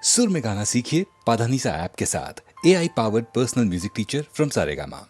सुर में गाना सीखिए पाधानीसा ऐप के साथ। AI powered personal music teacher from Saregama.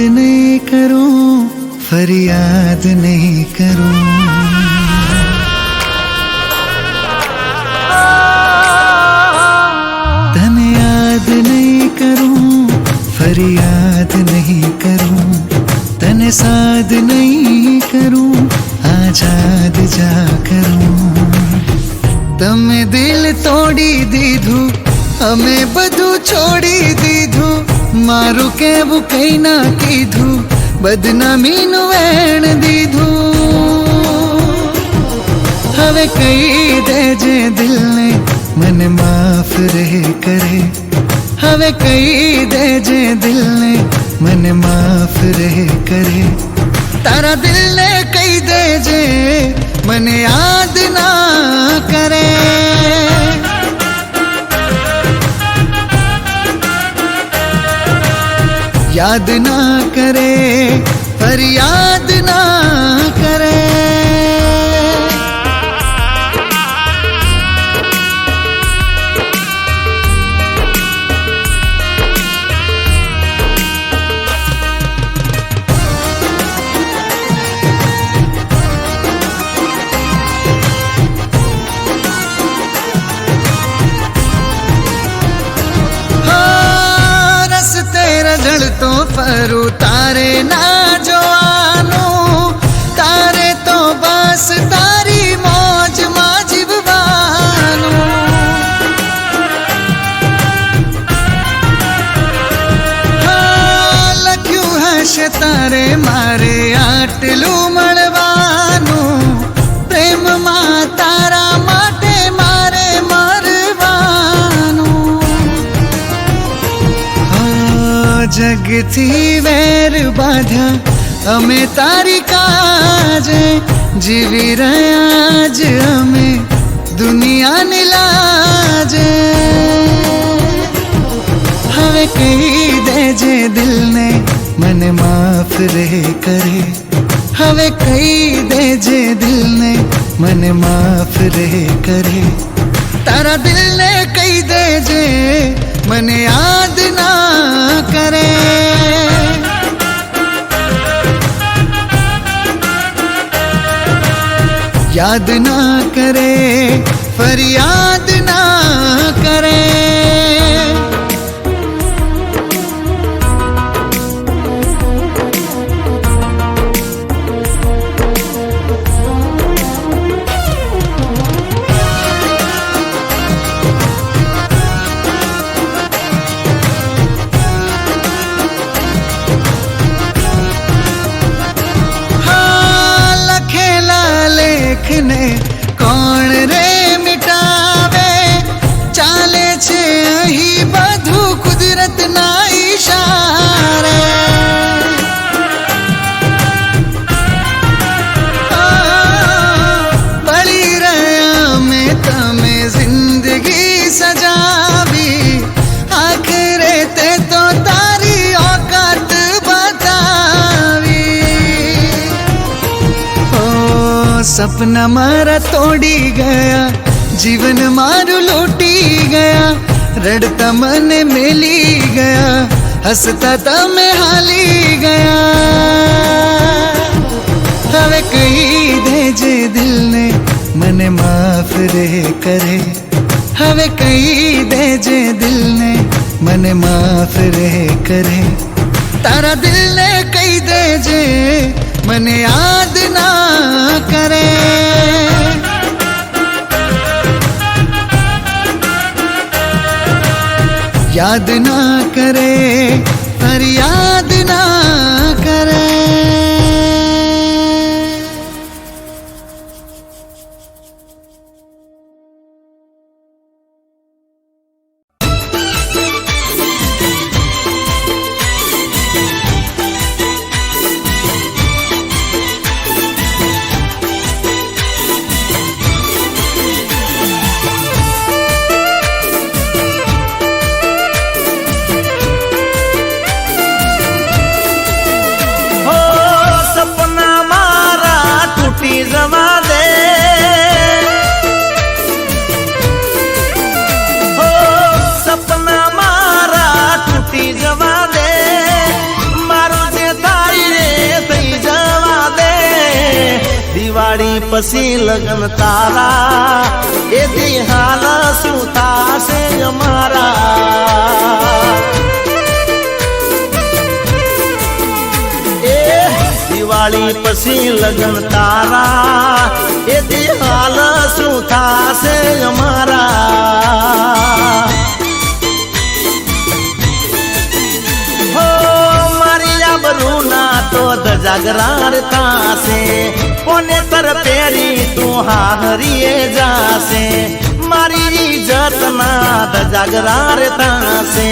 नहीं करूं, फरियाद नहीं करूं, तने याद नहीं करूं, फरियाद नहीं करूं, तने साध नहीं करूं, आजाद जा करूं। तमे दिल तोड़ी दीधू, हमें बधु छोड़ी दीधू, मारू केवू कई ना कीधू, बदनामी नु वेण दीधू। हवे कई दे जे दिल ने मन माफ रहे करे, हवे कई दे जे दिल ने मन माफ रहे करे। तारा दिल ने कई दे जे मन याद ना करे। याद ना करे, फरियाद ना करे। तो पर तारे ना जो आनो, तारे तो बस तारी मौज मां जीववानो। हाँ लख्यू हशे तारे मारे आटलू मळवानो, प्रेम मां तारा माटे मारे मरवानो। जग थी वेर बाधा अमे तारी काजे, जीवी रयाज अमे दुनिया निलाजे। हवे कही दे जे दिल ने मन माफ रहे करे, हवे कही दे जे दिल ने मन माफ रहे करे। तारा दिल ने कही दे जे मन याद ना करे। याद ना करे, फरियाद ना करे। ने कौन रे मिटावे, चाले छे अही बधु कुदरत ना इशारे। बड़ी रया में तमे जिंदगी सजावी, आखिरे ते तो तारी औकात बतावी। सपना मारा तोड़ी गया, जीवन मारू लूटी गया, रड़ता मन मिली गया, हंसता तमे हाली गया। हवे कही दे जे दिल ने मन माफ रहे करे, हवे कही दे जे दिल ने मन माफ रहे करे। तारा दिल ने कही दे जे मन याद ना करे। याद ना करे, फरियाद ना करे। દિવાળી પછી લગન તારા એ દી હાલ શું થાશે અમારા એ દિવાળી પછી લગન તારા એ દી હાલ શું થાશે અમારા તો જાગરાર થાશે કોને તર પેરી તું હારીએ જાશે મારી ઇજ્જત ના જાગરાર થાશે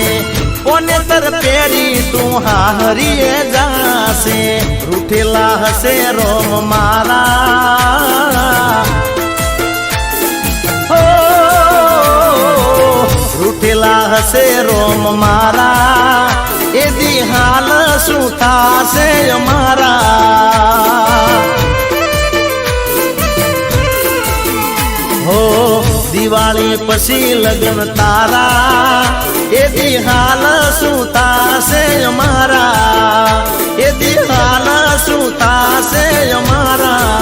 કોને તર પેરી તું હારીએ જાશે રૂઠેલા હશે રોમ મારા હો રૂઠેલા હશે રોમ મારા એ દી હાલ શું થાશે અમારા હો દિવાળી પછી લગન તારા એ દી હાલ શું થાશે અમારા એ દી હાલ શું થાશે અમારા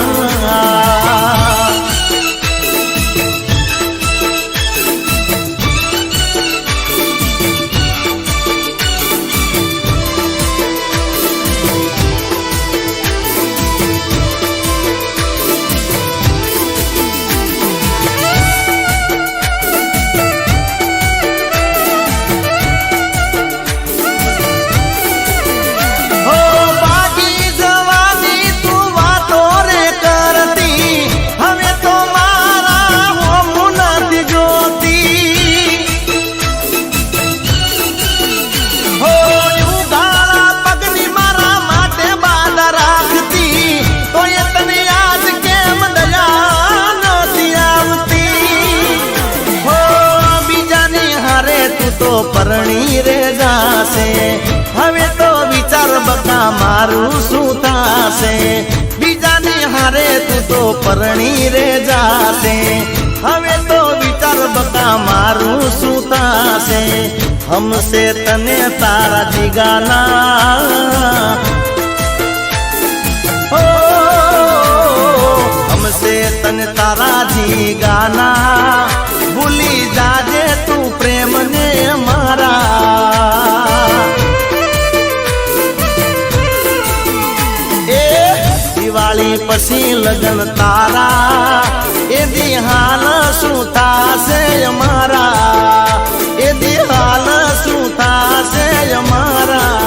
પરણી રે જાશે હવે તો વિચાર બકા મારું શું થાશે બીજાની હારે તું તો પરણી રે જાશે હવે તો વિચાર બકા મારું શું થાશે હમસે તને તારા જીગાના હો હમસે તને તારા જીગાના ભૂલી જાજે તું પ્રેમ ને મારા એ દિવાળી પછી લગન તારા એ દી હાલ શું થાશે અમારા એ દી હાલ શું થાશે અમારા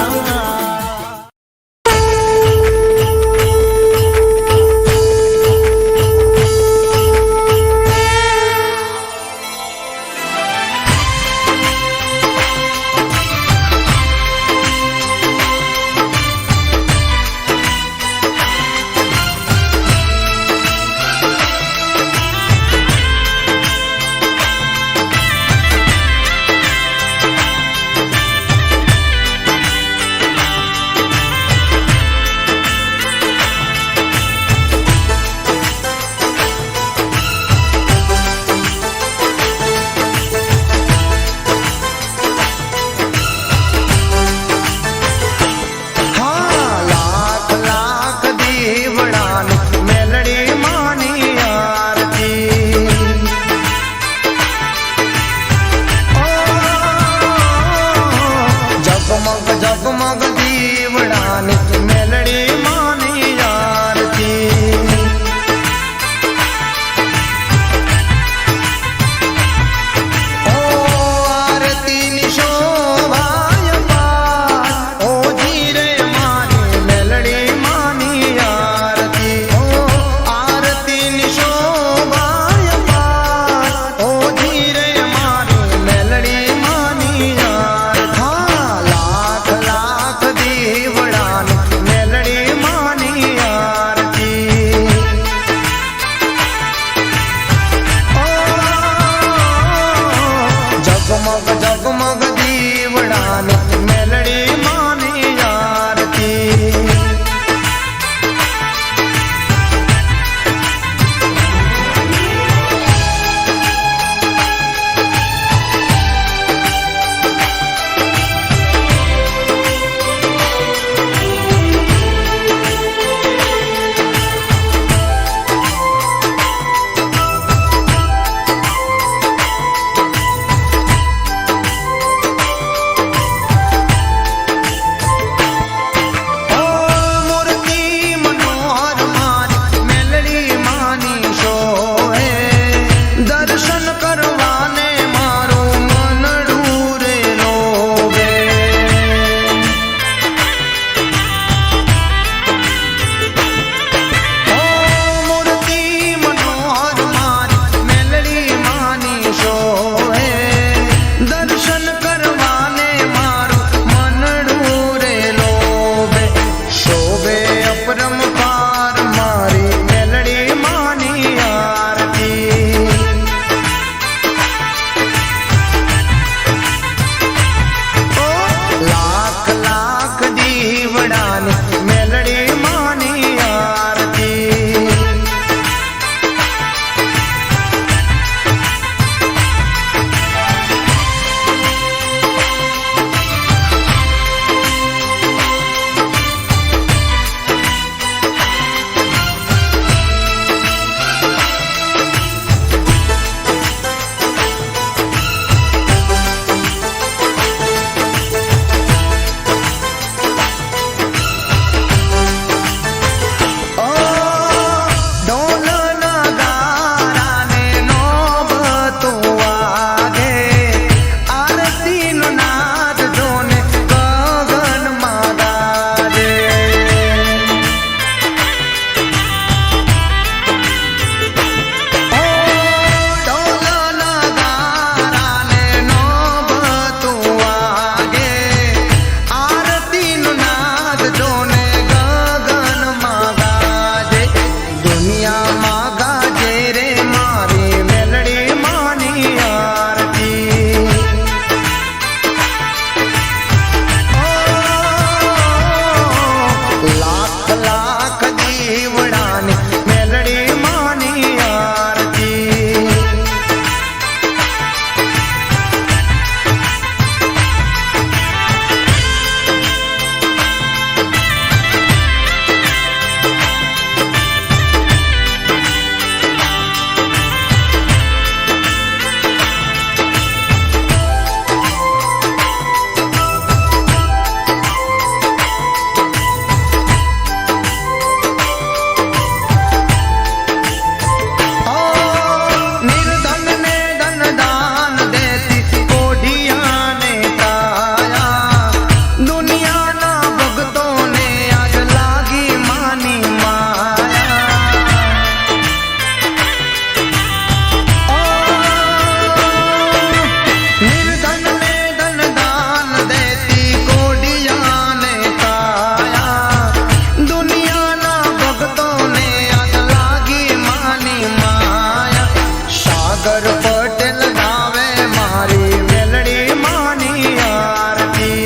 સાગર પટેલ ગાવે મારી મેલડી માની આરતી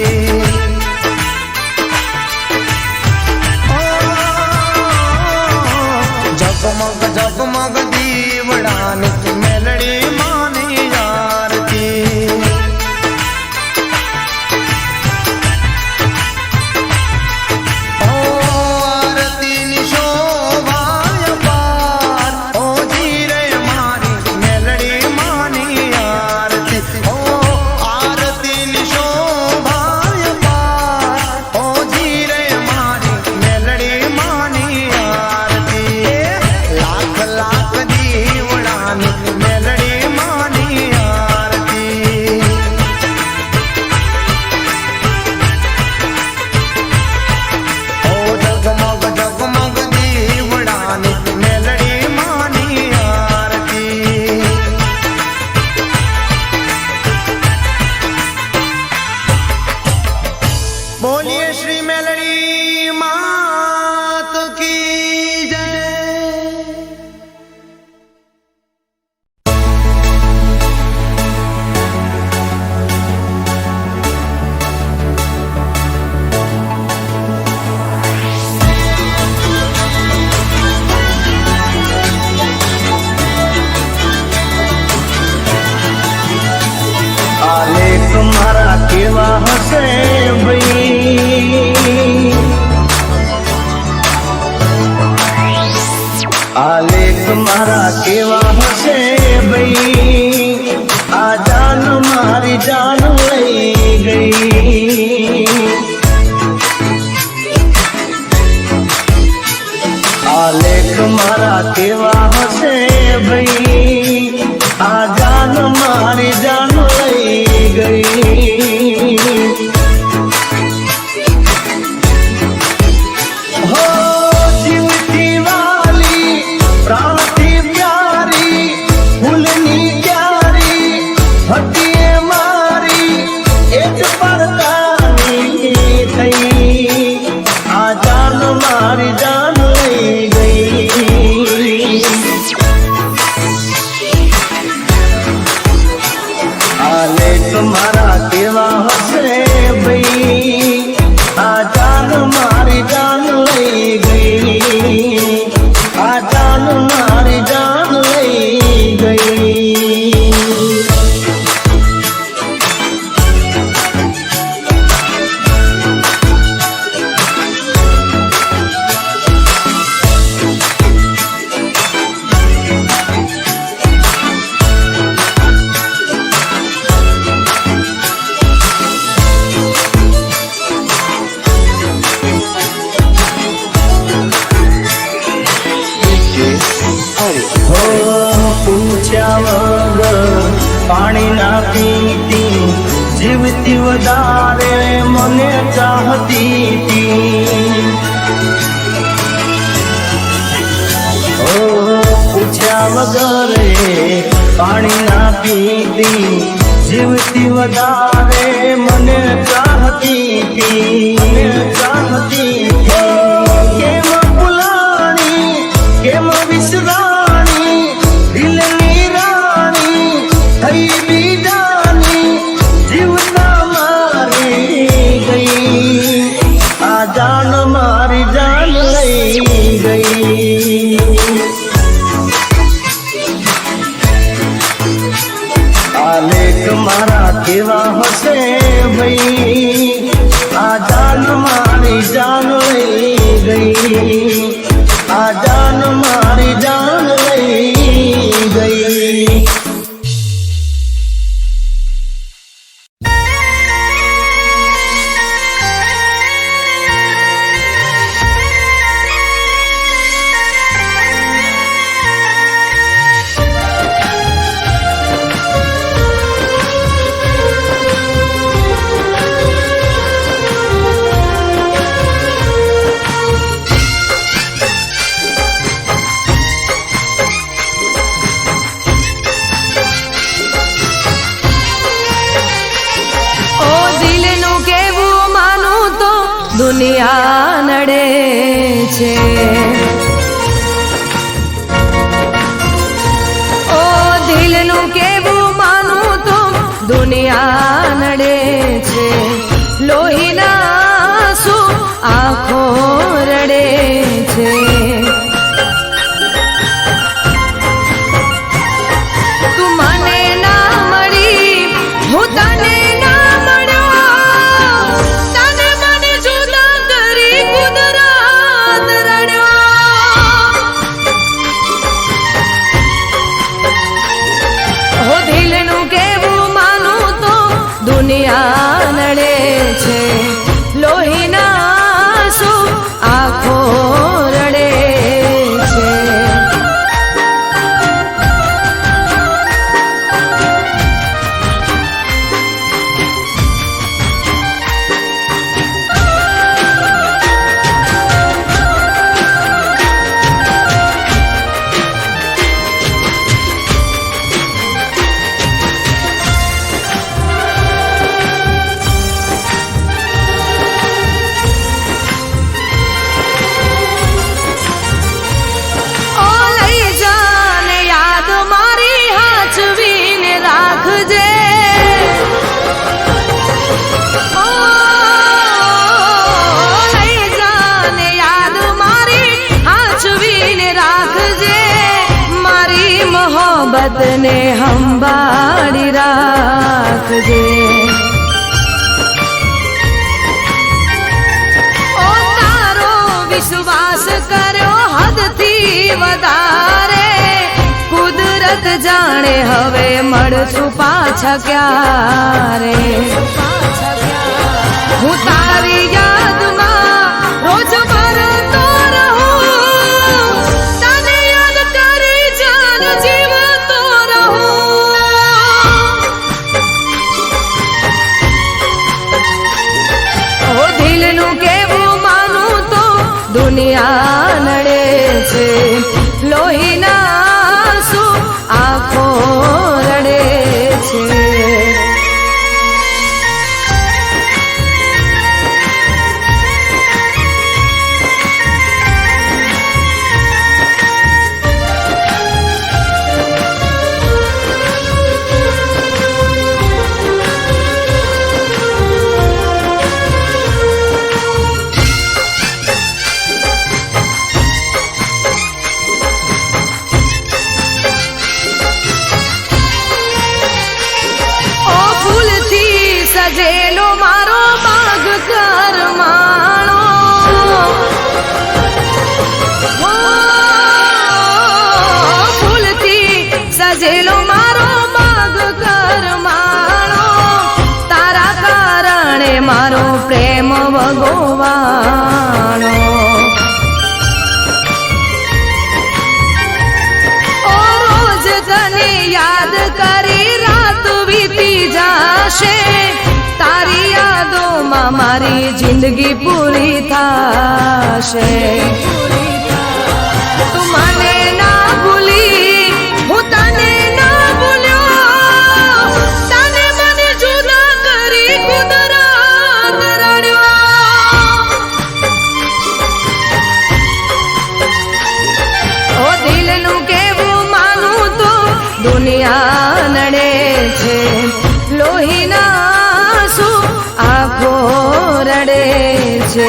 જગમગ જગમગ દીવડાની મેલડી માની આરતી આરતીની શોભાય પાર ઓ જીરે મારી મેલડી માની આરતી આરતીની શોભાય પાર ઓ જીરે મારી મેલડી માની આરતી લાખ લાખ દીવડાની મેલડી માની આરતી ઓ જગમગ જગમગ દીવડાની મેલડી માની આરતી બોલીએ શ્રી મેલડી માત કી જય આલેખ મારા કેવા હશે ભાઈ આલેખ મારા કેવા હશે ભાઈ આ જાન મારી જાન લઈ ગઈ આલેખ મારા કેવા હશે ભાઈ આ જાન મારી જાન લઈ ગઈ હો જીવતી વાલી પ્રાણથી પ્યારી ફૂલની ક્યારી હતી મારી એ જ પડતાની થઈ આ જાન મારી જાન લઈ ગઈ આલેખ મારા કેવા હશે ભાઈ આ જાન મારી જાન લઈ ગઈ આ જાન મારી જાન લઈ ગઈ પૂછ્યા વગર પાણી ના પીતી જીવતી વધારે મને ચાહતી હતી પૂછ્યા વગર પાણી ના પીતી જીવતી વધારે મને ચાહતી હતી કેમ ભૂલાણી કેમ વિસરાણી દિલની રાણી થઈ બીજાની જીવતા મારી ગઈ આ જાન મારી જાન લઈ ગઈ આલેખ મારા કેવા હશે ભાઈ આ જાન મારી જાન લઈ ગઈ દુનિયા નડે છે, લોહીના આંસુ આંખો રડે છે. મોહબ્બતને સંભાળી રાખજે. ઓ તારો વિશ્વાસ કર્યો હદથી વધારે, કુદરત જાણે હવે મળશું પાછા ક્યારે. હું તારી યાદમાં રોજ મરતો રહું, તને યાદ કરી જાન જીવતો રહું. ઓ દિલનું કેવું માનું તો દુનિયા નડે છે, લોહીના આંસુ આંખો રડે છે. સજેલો મારો બાગ કરમાણો, ફૂલથી સજેલો મારો બાગ કરમાણો, તારા કારણે મારો પ્રેમ ભગવાણો. ઓ રોજ તને યાદ કરી રાત વીતી જાશે, તારી યાદોમાં મારી જિંદગી પૂરી થાશે. તું મને ના ભૂલી, હું તને ના ભૂલ્યો, તને મને જુદા કરી કુદરત રડ્યો. ઓ દિલનું કેવું માનું તો દુનિયા નડે છે, લોહીના આંખો રડે છે.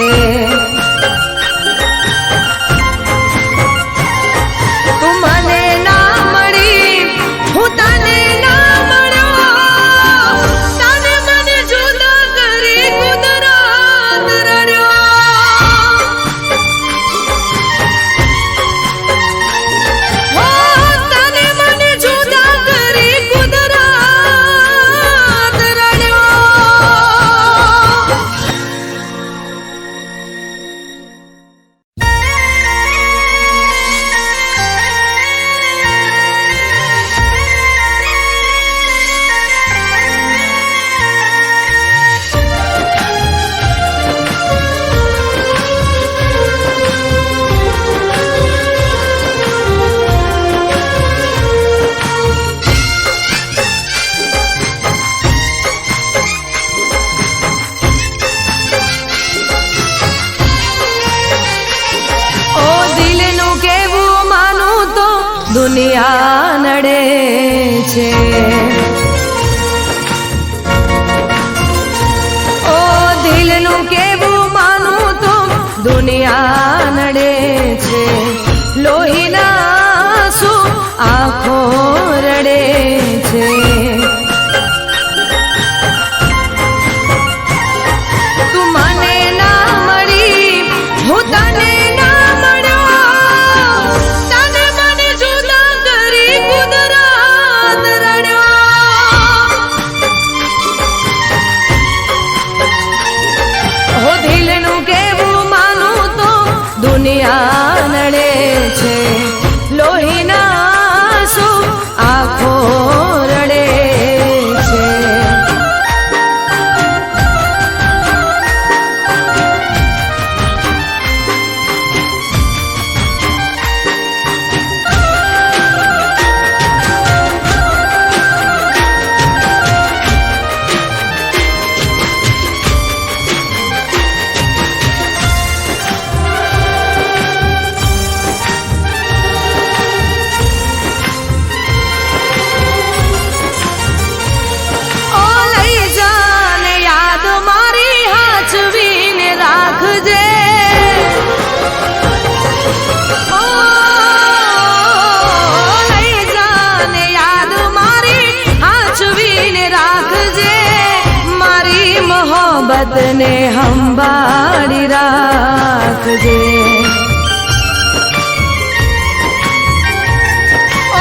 તું મને ના મળી, હું તને ના મળ્યો, તને મને જુદા કરી કુદરત રડ્યો. હો તને મને જુદા કરી કુદરત રડ્યો. દુનિયા નડે છે, ઓ દિલનું કેવું માનું તો દુનિયા નડે છે, લોહીના આંસુ આંખો રડે છે. તું મને ના મળી, હું તને ના મળ્યો, તને મને જુદા કરી કુદરત રડ્યો. વાતને સંભાળી રાખજે.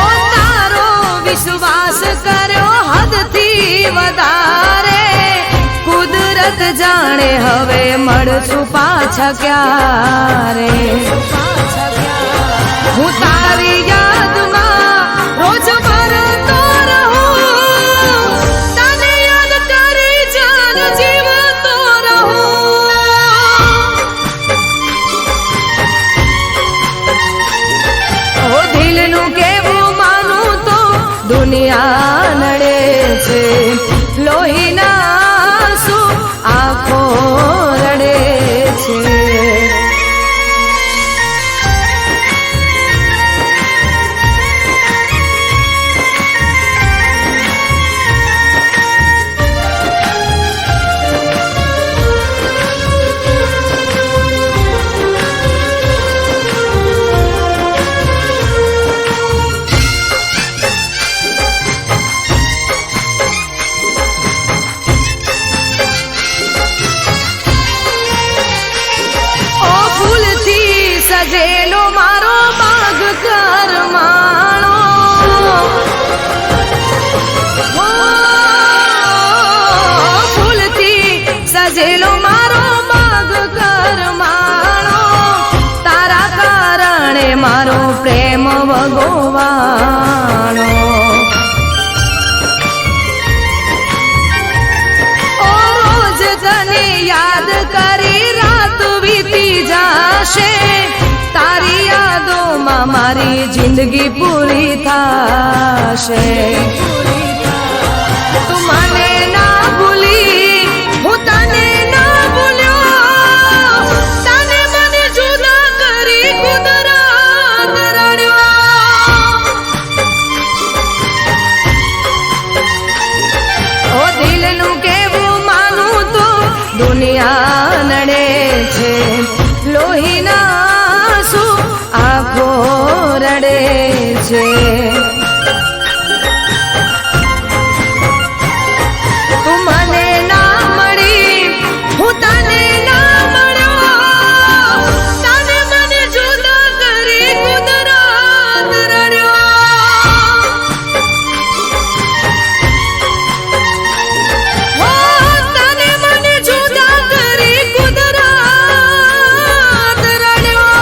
ઓ તારો વિશ્વાસ કર્યો હદથી વધારે, કુદરત જાણે હવે મળશું પાછા ક્યારે. હું તારી યાદમાં રોજ મરતો રહું, તને યાદ કરી જાન જીવતો રહું. ઓ દિલનું કેવું માનું તો દુનિયા નડે છે, લોહીના આંસુ આંખો રડે છે. સજેલો મારો બાગ કરમાણો, ફૂલથી સજેલો મારો બાગ કરમાણો, તારા કારણે મારો પ્રેમ ભગવાણો. ઓ રોજ તને યાદ કરી રાત વીતી જાશે, તારી યાદોમાં મારી જિંદગી પૂરી થાશે. તું મને ના ભૂલી, હું તને ના ભૂલ્યો, તને મને જુદા કરી કુદરત રડ્યો. ઓ દિલનું કેવું માનું તો દુનિયા નડે છે, લોહીના આંખો રડે છે. તું મને ના મળી, હું તને ના મળ્યો, તને મને જુદા કરી કુદરત રડ્યો. હો તને મને જુદા કરી કુદરત રડ્યો.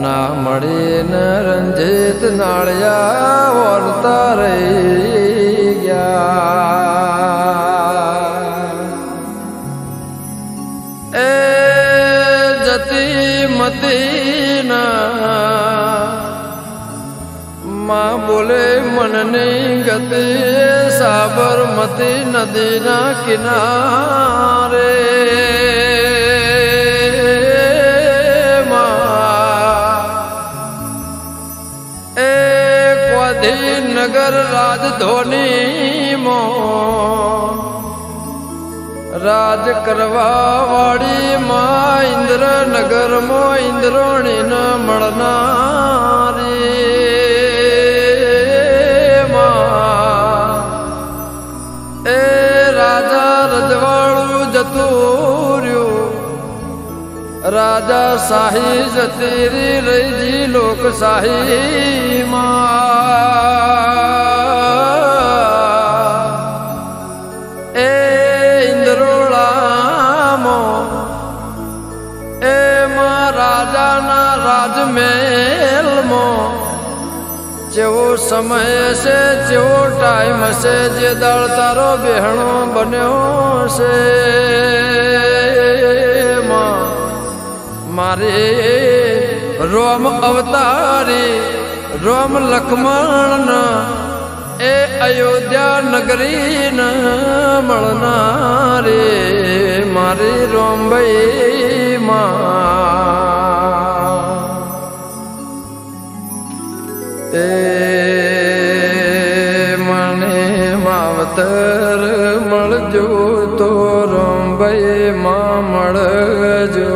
ના મળીને રંજીત નાળિયા વળતા રહી ગયા. એ જતી મતીના માં બોલે મનની ગતિ, સાબરમતી નદીના કિનારે નગર રાજધોની માં રાજ કરવા વાળી માં ઇન્દ્રનગર માં ઇન્દ્રોણી ન મળનારી માં. એ રાજા રજવાડું જતું રહ્યું, રાજા શાહી જતી રહી લોકશાહી માં. એ ઇન્દ્રોળામાં એમાં રાજાના રાજમહેલમાં જેવો સમય છે, જેવો ટાઈમ છે, જે દાળ તારો બહેણો બન્યો છે મારે રોમ અવતારી રોમ લક્ષ્મણ એ અયોધ્યા નગરી ન મળનારે મારી રોમભાઈ માં એ મને માવતર મળજો તો રોમભાઈ માં મળજો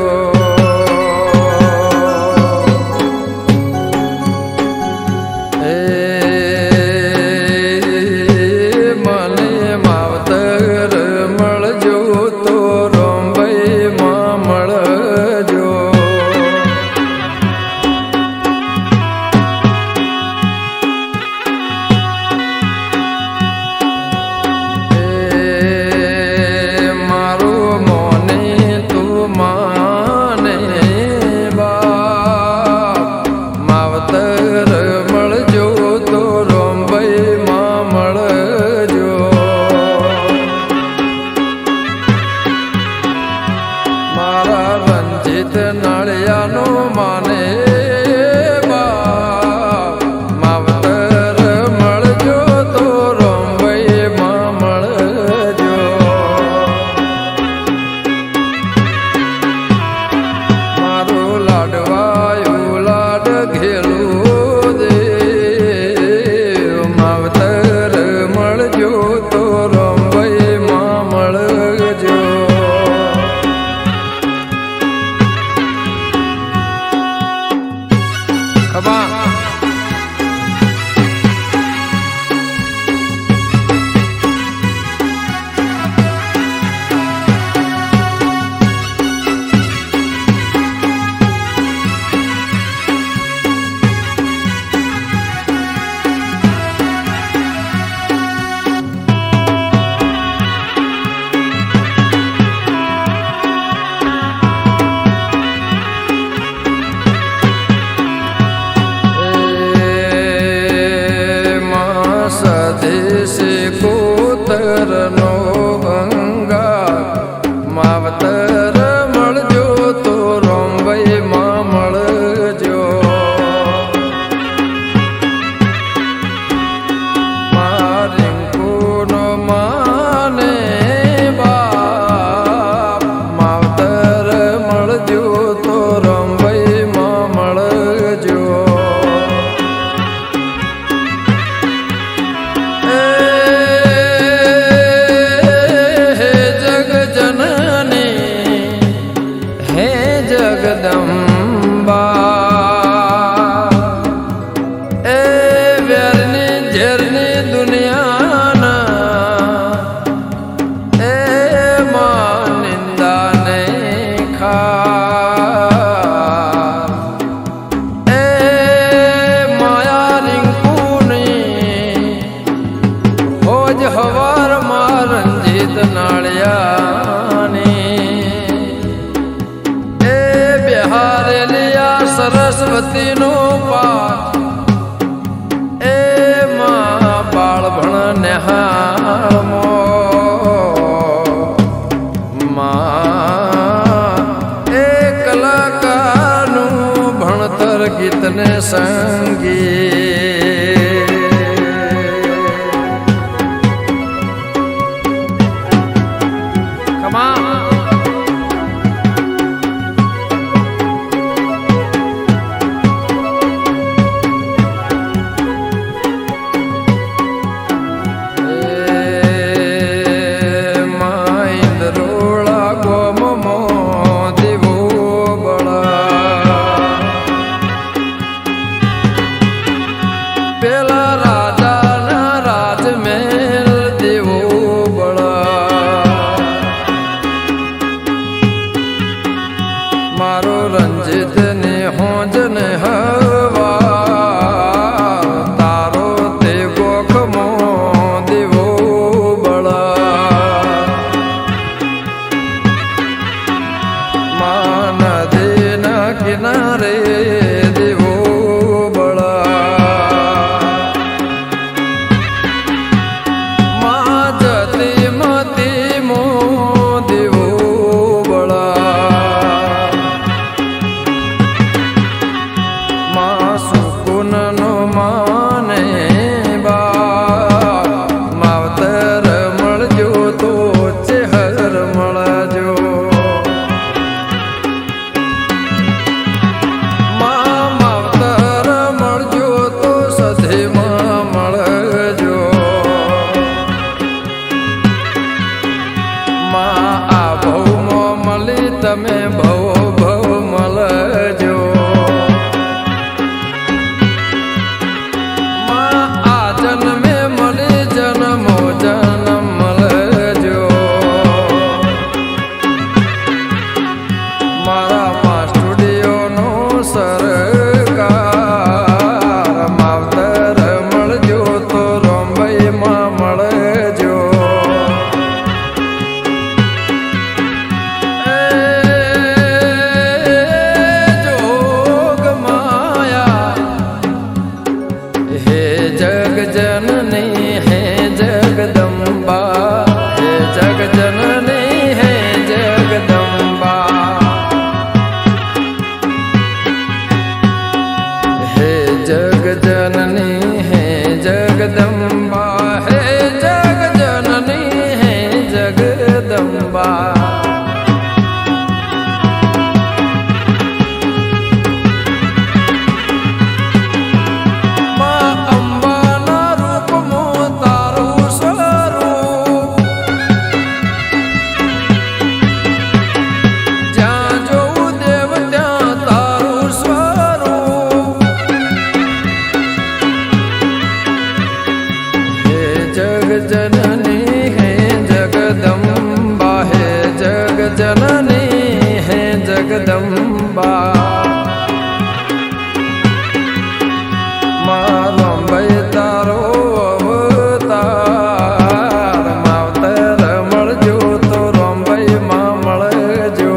સરસ્વતી નો પાઠ એ માં બાળભણ નેહાળમો માં એ કલાકારનું ભણતર ગીતને સંગીત કમા મારો રંજિત ને હોજન હવા તારો તે ગોખમો દેવો બળા માં નદીના કિનારે દેવો બળા માં જતી મતી મો દેવો સુકુન નો જગદંબા મારો ભાઈ તારો અવતાર માવતર મળજો તો રોમભાઈ માં મળજો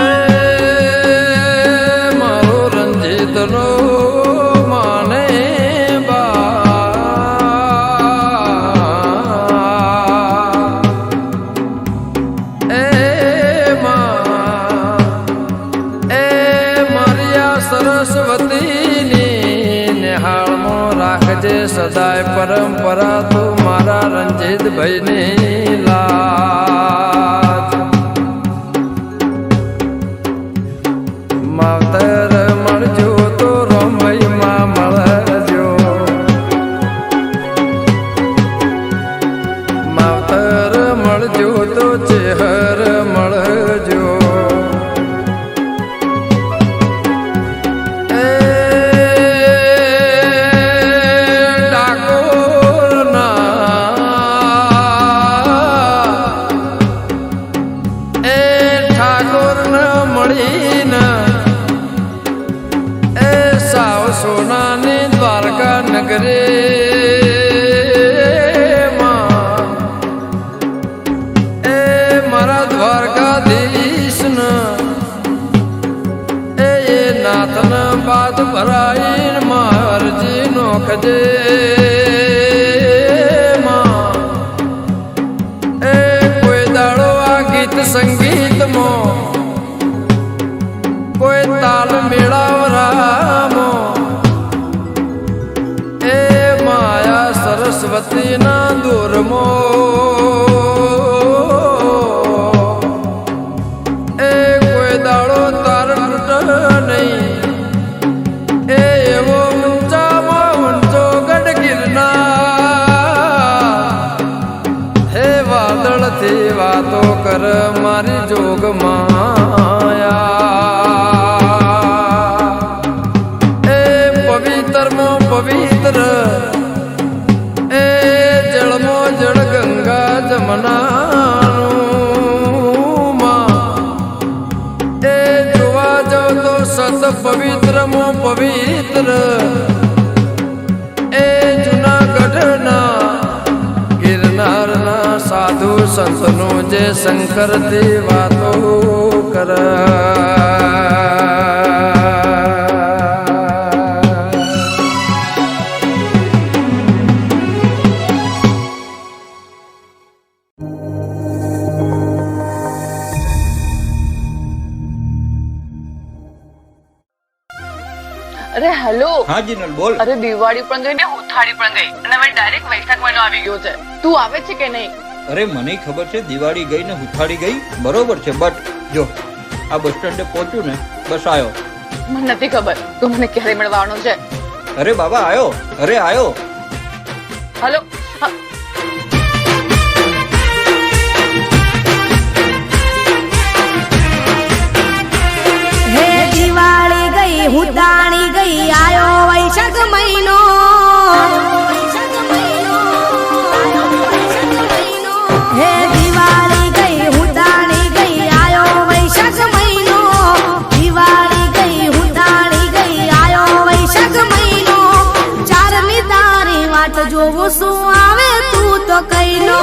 એ મારો રંજીત નો માને સરસ્વતીની નિહાળમાં રાખજે સદાય પરંપરા તું મારા રંજીત ભાઈની લાજ માવતર મળજો તો રોમભાઈ માં મળજો માવતર મળજો તો ચેહર મળજો સોનાની દ્વારકા નગરે એ મારા દ્વારકાધીશ એ નાથન બાદ ભરાઈ મારજી નોખજે એ કોઈ દાડો આ ગીત સંગીતમાં કોઈ તાલ મેળાવરામો સરસ્વતીના દૂરમો એ કોઈ દાડો તાર તૂટ નહીં એ એવો ઊંચામાં ઊંચો ગઢ ગિરનાર હે વાદળથી વાતો કર મારી જોગ માયા એ પવિત્રમાં પવિત્ર જળ ગંગા જમનાનું એ જોવા જાવ તો સત પવિત્રમાં પવિત્ર એ જુનાગઢના ગિરનારના સાધુ સંતનો જે શંકરથી વાતો કર અરે હેલો હા જીનલ બોલ. અરે દિવાળી પણ ગઈ ને ઉથાળી પણ ગઈ અને હવે ડાયરેક્ટ વૈશાખ મહિનો આવી ગયો છે. તું આવે છે કે નહીં? અરે મને ખબર છે દિવાળી ગઈ ને ઉથાળી ગઈ બરોબર છે, બટ જો આ બસ સ્ટેન્ડે પહોંચ્યું ને બસ આવ્યો. મને નથી ખબર તું મને ક્યારે મળવાનો છે. અરે બાબા આવ્યો, અરે આવ્યો. હેલો હે દિવાળી ગઈ ઉતાણી ગઈ આયો વૈશાખ મહિનો હે દિવાળી ગઈ ઉતાણી ગઈ આયો વૈશાખ મહિનો દિવાળી ગઈ ઉતાણી ગઈ આયો વૈશાખ મહિનો ચારની તારી વાટ જોવું શું આવે તું તો કઈ નો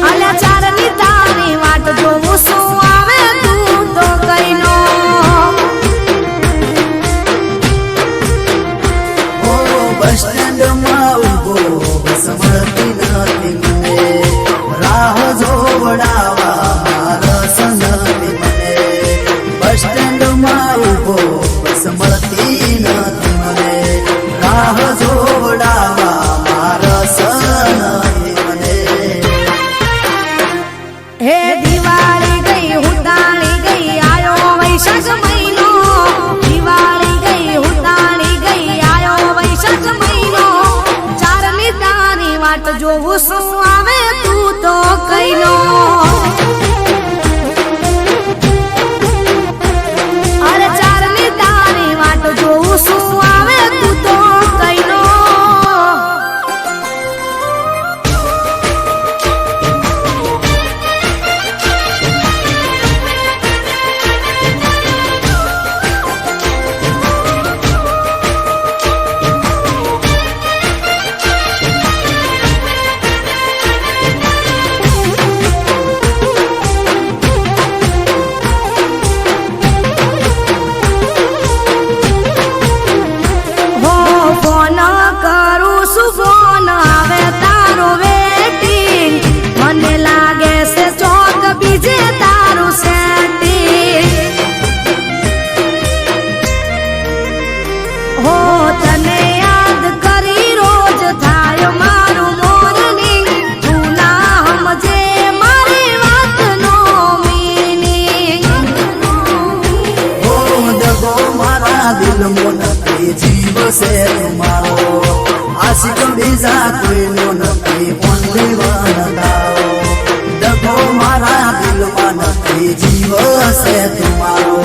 આલા ચારની તારી વાટ જોવું શું આવે તું તો કઈ નો બસ સ્ટેન્ડમાં ઉભો બસ મળતી નથી મને રાહ જોવડાવા મારા સંગતી મને બસ સ્ટેન્ડમાં ઉભો બસ મળતી નથી મને રાહ જોવડાવા મારા સંગતી મને હે દિવાળી ગઈ ઉતાણી ગઈ આયો વૈશાખ મહિનો દિવાળી ગઈ ઉતાણી ગઈ આયો વૈશાખ મહિનો ચારની તારી વાટ જોવું શું આવે તું તો કઈ નો અરે ચારની તારી વાટ જોવું શું આવે તું તો કઈ નો નથી ઓનલી વન તારો ડગો મારા દિલમાં નથી જીવ હશે તમારો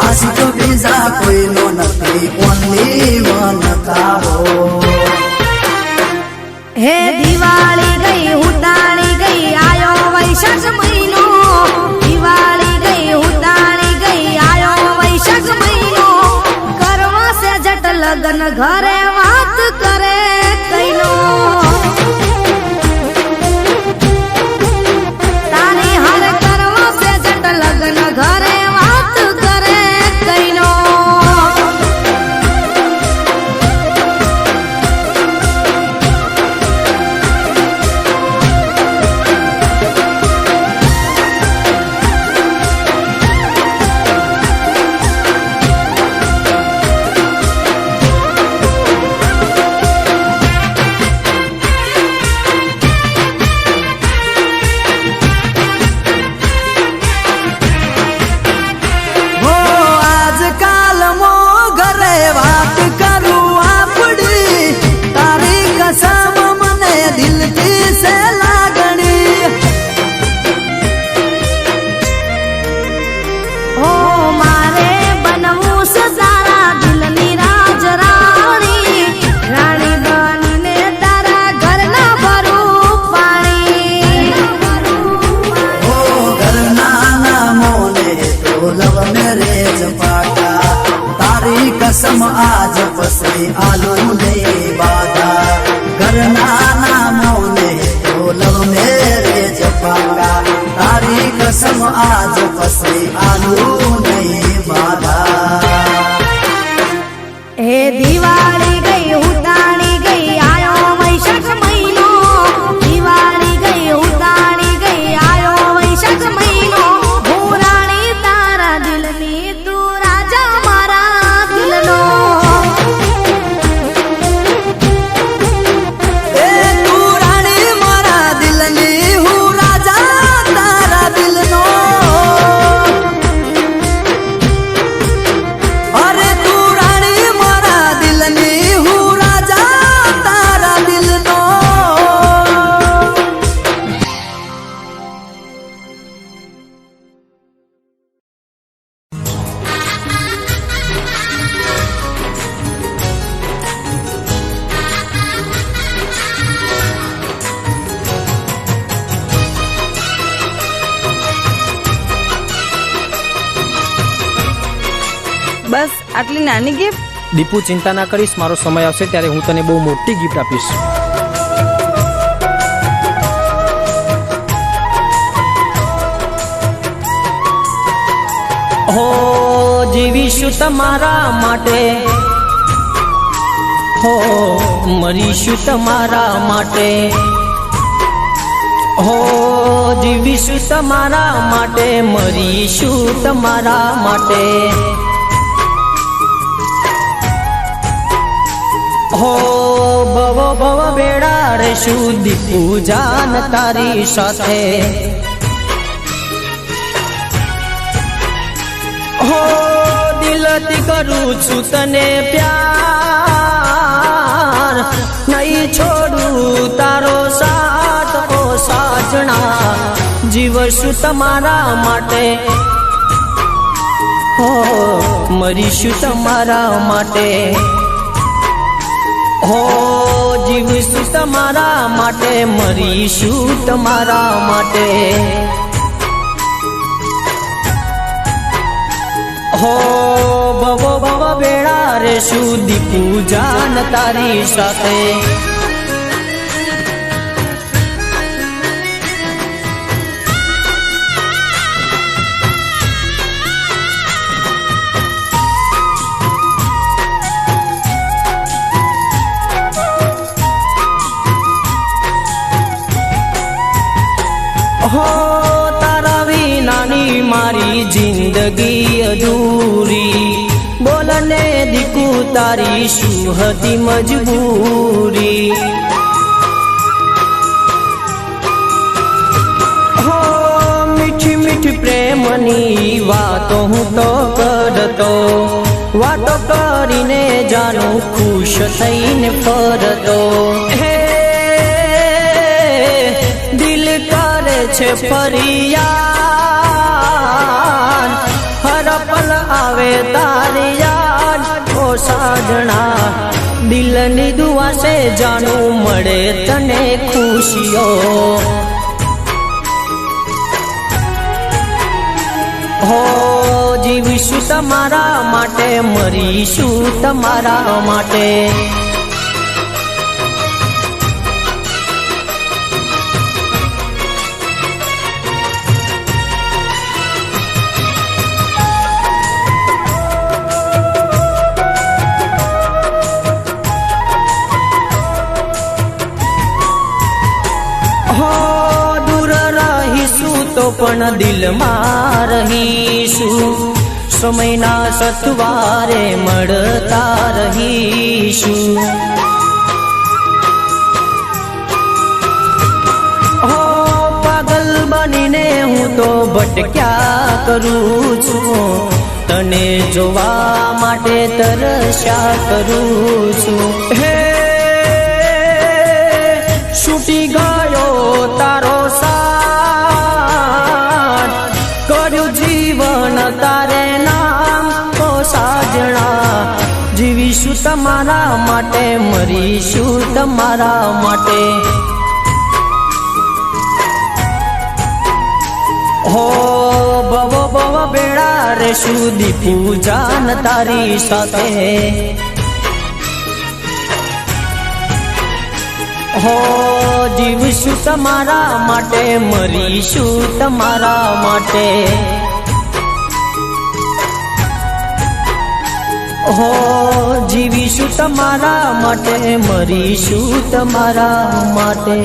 આશિક બીજા કોઈનો નથી ઓનલી વન તારો હે દિવાળી ગઈ ઉતાણી ગઈ આયો વૈશાખ મહિનો દિવાળી ગઈ ઉતાણી ગઈ આયો વૈશાખ મહિનો કરવા સે જટ લગન ઘરે વાત કરે કઈનો તારી હર કરવા સે જટ લગન ઘરે વાત કરે કઈનો कसम आज पसे आलू ने बाधा घरना नामों ने तो लव मेरे जपागा तारी कसम आज पसे आलू ने बाधा हे दिवाળી ગઈ ઉતાણી ગઈ આયો વૈશાખ મહિનો દિવાળી ગઈ ઉતાણી ગઈ આયો વૈશાખ મહિનો હું રાણી તારા દિલની તું રાજા મારા દિલનો ए तू रानी मारा दिलनी हूँ राजा तारा दिलनो अरे तू रानी मारा दिलनी हूँ राजा तारा दिलनो બસ આટલી નાની ગિફ્ટ દીપુ ચિંતા ના કરીશ, મારો સમય આવશે ત્યારે હું તને બહુ મોટી ગિફ્ટ આપીશ. હો જીવીશું તમારા માટે, હો મરીશું તમારા માટે, હો જીવીશું તમારા માટે, મરીશું તમારા માટે. હો ભવો ભવ બેડા રેશું દીપુ જાન તારી સાથે. હો દિલથી કરું છું તને પ્યાર, નહીં છોડું તારો સાથ ઓ સાજણા, જીવશું તમારા માટે, હો મરીશું તમારા માટે, હો જીવીશું તમારા માટે, મરીશું તમારા માટે. હો ભવો ભવ બેડા રેશું દીપુ જાન તારી સાથે. હો તારા વિનાની મારી જિંદગી અધૂરી, બોલને દીકુ તારી શું હતી મજબૂરી. હો મીઠી મીઠી પ્રેમની વાતો હું તો કરતો, વાતો કરીને જાણું ખુશ થઈને ફરતો. હે છે ફરિયાદ, હર પલ આવે તારી યાદ ઓ સાજણા, દિલની દુઆ છે જાણું મળે તને ખુશીઓ, હો જીવીશું તમારા માટે, મરીશું તમારા માટે. તો પણ દિલમાં રહીશું, સમયના સથવારે મળતા રહીશું. હો પાગલ બનીને હું તો ભટક્યા કરું છું, તને જોવા માટે તરસ્યા કરું છું. હે છૂટી ગયો તારો જીવન તારે નામ તો સાજણા, જીવીશું તમારા માટે, મરીશું તમારા માટે. હો ભવ ભવ બેડા રેશું દીપુ જાન તારી સાથે, હો જીવીશું તમારા માટે, મરીશું તમારા માટે. હો જીવીશું તમારા માટે, મરીશું તમારા માટે.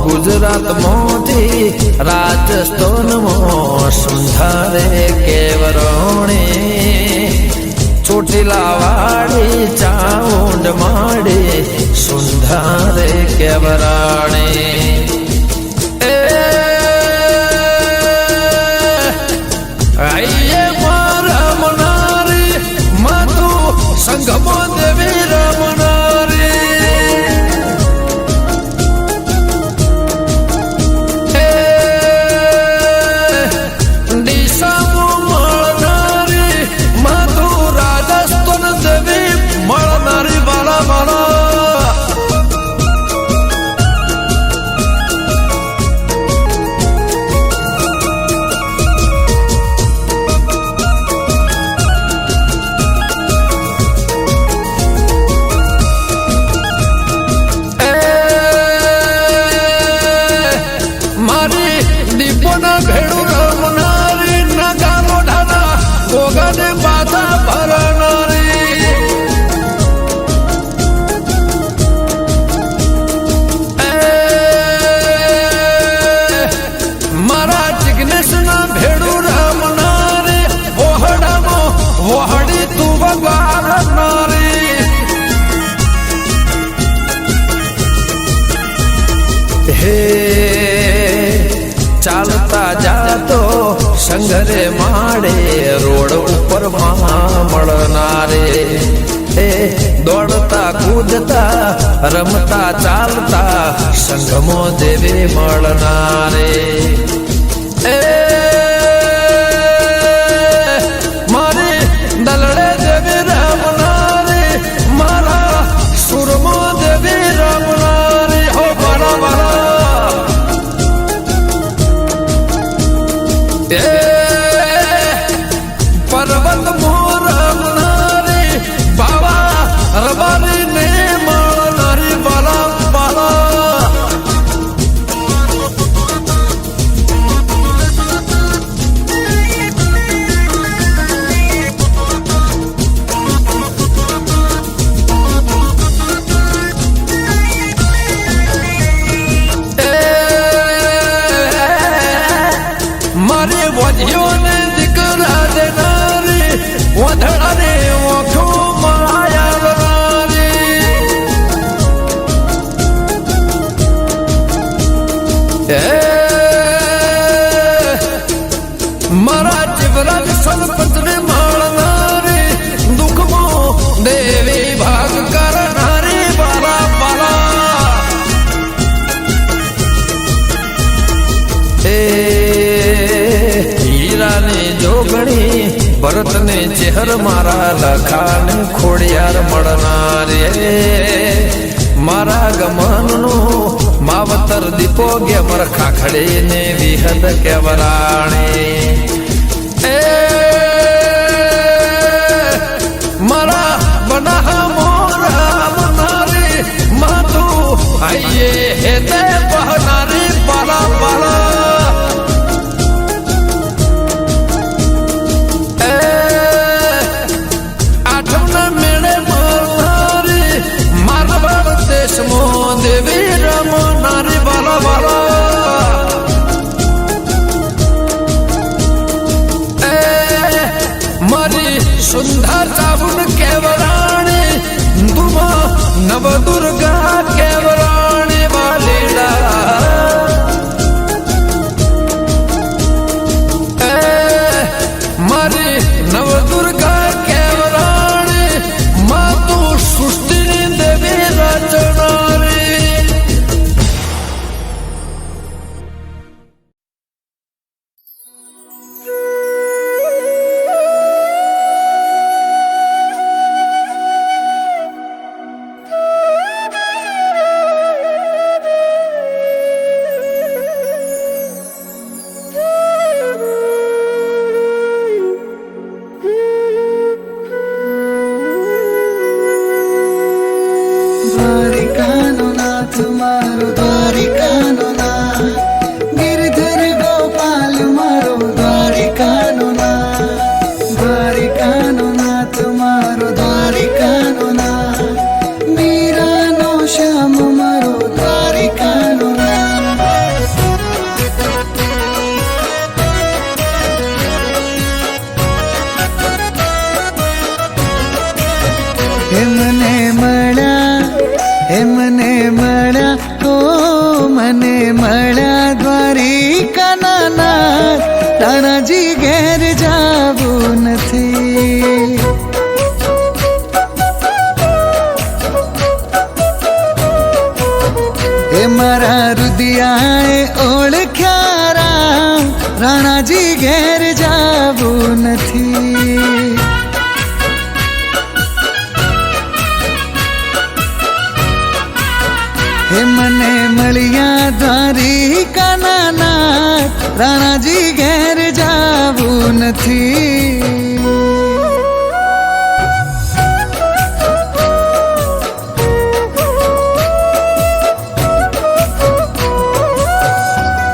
ગુજરાતમાંથી રાજસ્થાનમાં સુંધારે કેવરોણે ચોટીલા વાળી ચાઉંડ માડી સુંધારે કે કેવરાણી આઈએ મારા મનારી માતું સંગમો દેવી રમનારી દિશામો મળનારી માતું રાજસ્થાન દેવી મળનારી બાળા બાળા ચાલતા જાતો સંઘરે માડે રોડ ઉપર મળનારે દોડતા કૂદતા રમતા ચાલતા સંગમો દેવે મળનારે મારી દલડે દેવી રમનારે મારા સુરમો દેવી રમનારે હો મારા મારા પર્વત મોરમનારી બાવા રબારી ને મળનારી બાલા બાલા મારી વધ્યોને દીકરા દેનારી વધડાને ઓખો માયાવનારી મારા જીવરાજ સરપંચને મળનારી દુઃખમાં દેવી ભાગ કરનારી બાલા બાલા હીરાની જોગણી ભરતને ચેહર મારા લખાને ખોડિયાર મળનારે મારા ગમનનો માવતર દીપો ગેમર ખાખડી ને વિહદ કેવરાણી મારા બના મોરા મનારી માતું આઈએ હેતે બહનારી બાલા બાલા દેવી રમનારી બાલા બાલા મારી સુંદર ચાબુન કેવરાણી દુમા નવ દુર્ગા કેવરાણી વાલીડા મારી નવ દુર્ગા કેવરાણી માતું સૃષ્ટિની દેવી રચનારી એમને મળ્યા મને મળ્યા દ્વારિકાના નાથ, રાણાજી ઘેર જાવું નથી. એ મારા રુદિયાએ ઓળખ્યા રામ, રાણાજી ઘેર જાવું નથી. હે મને મળ્યા દ્વારિકાના નાથ, રાણાજી ઘેર જાવું નથી.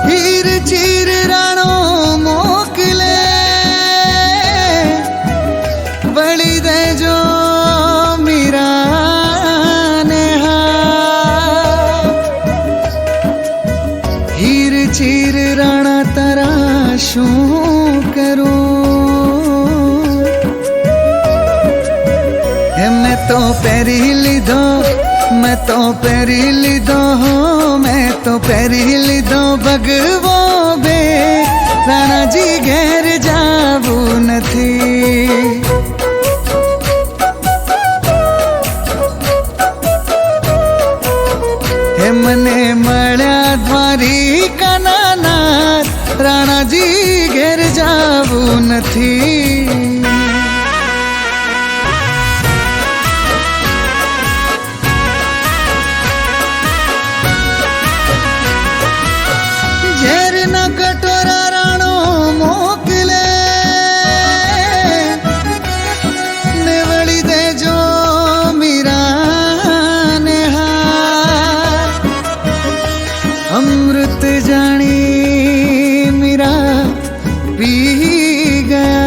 હીર ચીર રાણો મોકલે, વળી દેજો મીરાને હા. હીર ચીર રાણા તારા શું કરું? હે મેં તો પહેરી લીધો, મેં તો પહેરી લીધો, મેં તો પહેરી લીધો ભગવો બે, રાણાજી ઘેર જાવું નથી. હે મને મળ્યા દ્વારિકાના નાથ, રાણાજી ઘેર જાવું નથી. ઝેરના કટોરા રાણો મોકલે, ને વળી દેજો મીરાને હા. અમૃત જાણી મીરા પી ગયા.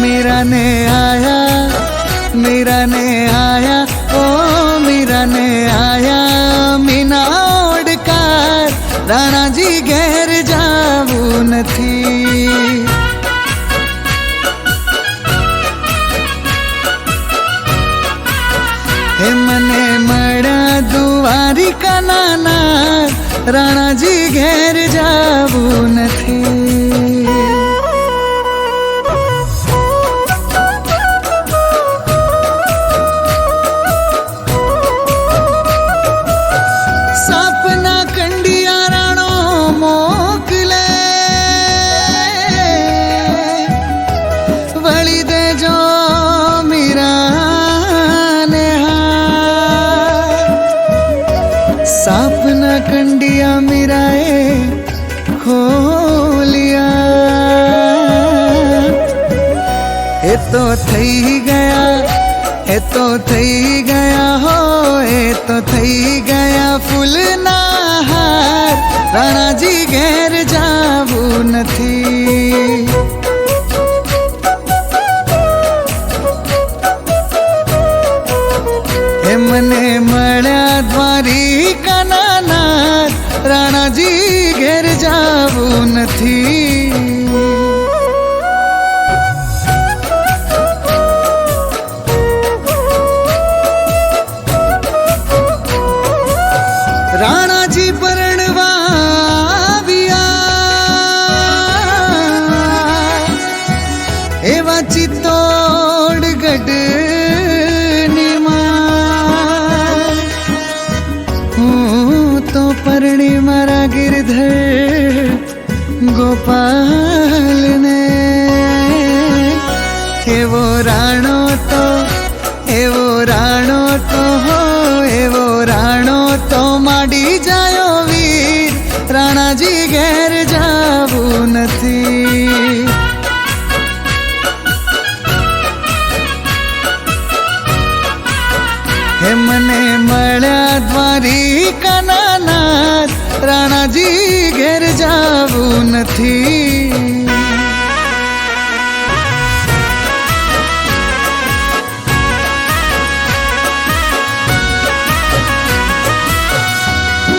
મીરાને આયા, મીરાને આયા, ઓ મીરાને આયા મીના ઓડકાર, રાણાજી ઘેર જાવું નથી. હે મને મળ્યા દ્વારિકાના નાથ, રાણાજી ઘેર જાવું નથી. સાપના કંડિયા રાણો મોકલે, વળી દેજો મીરાને હા. સાપના કંડિયા મીરાએ ખોલિયા. એ તો થઈ ગયા, એ તો થઈ ગયા હો, એ તો થઈ ગયા ફૂલના હાર, રાણાજી ઘેર જાવું નથી. હે મને મળ્યા દ્વારિકાના નાથ, રાણાજી ઘેર જાવું નથી. રાણાજી પરણવા આવ્યા, એવા ચિત્તોડગઢ ની માં. હું તો પરણી મારા ગિરધર ગોપાલને. એવો રાણો તો, એવો રાણો તો હો, એવો રાણો તો માડી જાયો વીર, રાણાજી ઘેર જાવું નથી. હે મને મળ્યા દ્વારિકાના નાથ, રાણાજી ઘેર જાવું નથી.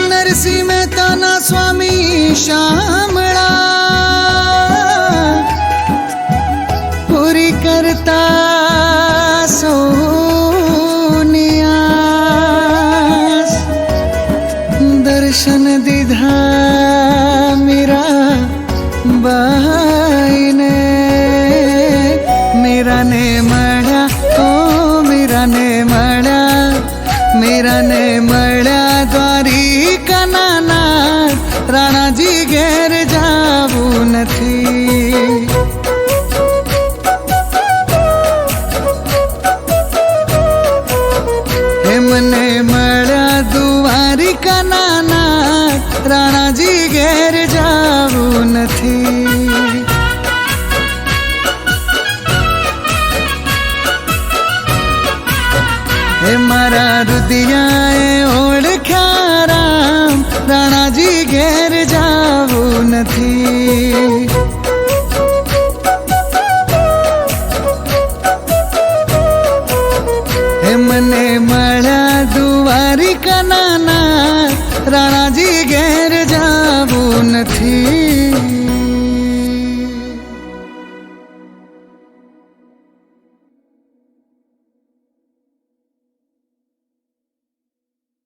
નરસિંહ મહેતાના સ્વામી શામળા, પૂરી કરતા સોનિયા. દર્શન દીધા મીરા બાઈને, મીરાને મળ્યા ઓ મીરાને મળ્યા, મીરાને મળ્યા દ્વારિકાના નાથ, રાણાજી ઘેર જાવું નથી. મને મળ્યા દ્વારિકાના નાથ, રાણાજી ઘેર જાવું નથી. હે મારા રુદિયાએ ઓળખ્યા રામ, રાણાજી ઘેર જાવું નથી.